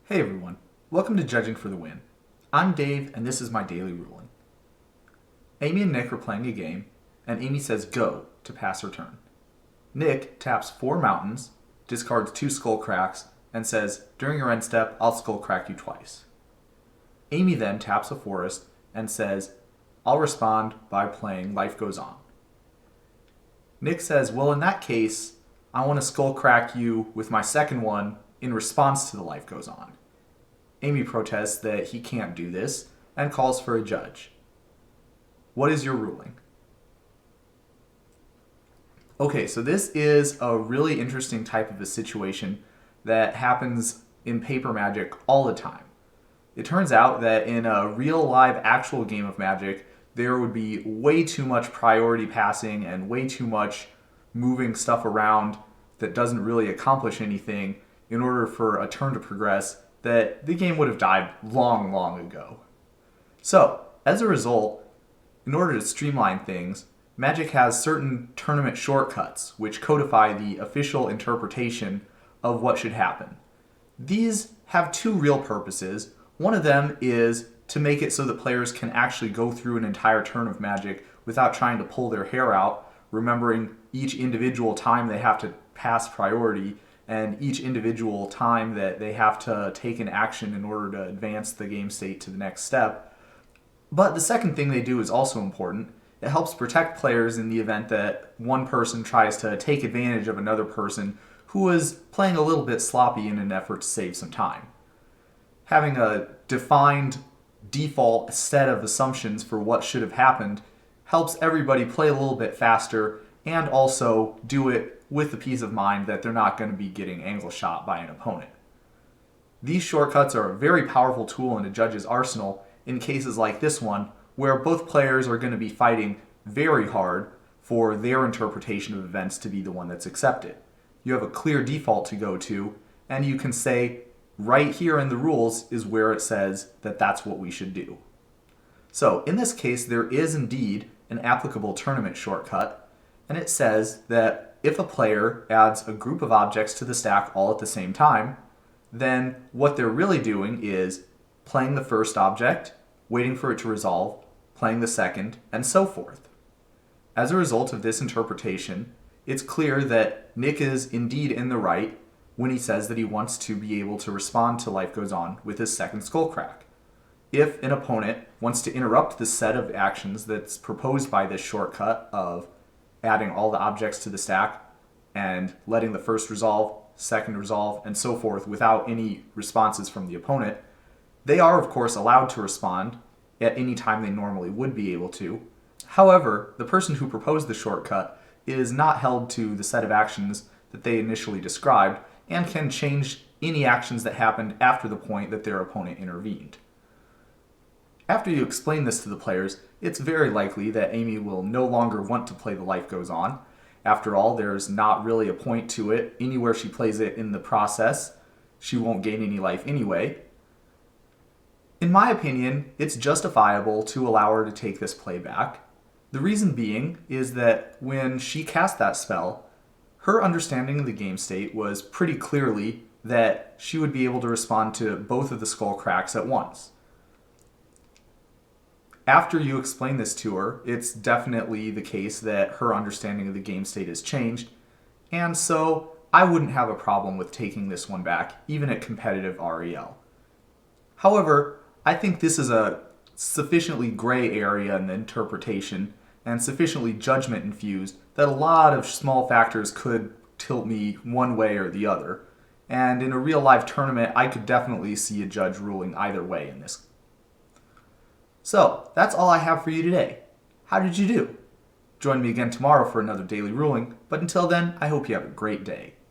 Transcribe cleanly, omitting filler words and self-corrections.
Hey everyone, welcome to Judging for the Win. I'm Dave, and this is my daily ruling. Amy and Nick are playing a game, and Amy says go to pass her turn. Nick taps 4 mountains, discards 2 Skullcracks, and says, during your end step, I'll Skullcrack you twice. Amy then taps a forest and says, I'll respond by playing Life Goes On. Nick says, well, in that case, I want to Skullcrack you with my second one in response to the Life Goes On. Amy protests that he can't do this and calls for a judge. What is your ruling? Okay, so this is a really interesting type of a situation that happens in paper Magic all the time. It turns out that in a real live actual game of Magic, there would be way too much priority passing and way too much moving stuff around that doesn't really accomplish anything in order for a turn to progress, that the game would have died long, long ago. So, as a result, in order to streamline things, Magic has certain tournament shortcuts which codify the official interpretation of what should happen. These have 2 real purposes. One of them is to make it so that players can actually go through an entire turn of Magic without trying to pull their hair out, remembering each individual time they have to pass priority and each individual time that they have to take an action in order to advance the game state to the next step. But the second thing they do is also important. It helps protect players in the event that one person tries to take advantage of another person who is playing a little bit sloppy in an effort to save some time. Having a defined default set of assumptions for what should have happened helps everybody play a little bit faster and also do it with the peace of mind that they're not going to be getting angle shot by an opponent. These shortcuts are a very powerful tool in a judge's arsenal in cases like this one, where both players are going to be fighting very hard for their interpretation of events to be the one that's accepted. You have a clear default to go to, and you can say, right here in the rules is where it says that that's what we should do. So in this case, there is indeed an applicable tournament shortcut, and it says that if a player adds a group of objects to the stack all at the same time, then what they're really doing is playing the first object, waiting for it to resolve, playing the second, and so forth. As a result of this interpretation, it's clear that Nick is indeed in the right when he says that he wants to be able to respond to Life Goes On with his second Skullcrack. If an opponent wants to interrupt the set of actions that's proposed by this shortcut of adding all the objects to the stack and letting the first resolve, second resolve, and so forth without any responses from the opponent, they are of course allowed to respond at any time they normally would be able to. However, the person who proposed the shortcut is not held to the set of actions that they initially described and can change any actions that happened after the point that their opponent intervened. After you explain this to the players, it's very likely that Amy will no longer want to play the Life Goes On. After all, there's not really a point to it. Anywhere she plays it in the process, she won't gain any life anyway. In my opinion, it's justifiable to allow her to take this play back. The reason being is that when she cast that spell, her understanding of the game state was pretty clearly that she would be able to respond to both of the Skullcracks at once. After you explain this to her, it's definitely the case that her understanding of the game state has changed, and so I wouldn't have a problem with taking this one back, even at competitive REL. However, I think this is a sufficiently gray area in the interpretation and sufficiently judgment infused that a lot of small factors could tilt me one way or the other, and in a real life tournament, I could definitely see a judge ruling either way in this. So, that's all I have for you today. How did you do? Join me again tomorrow for another daily ruling, but until then, I hope you have a great day.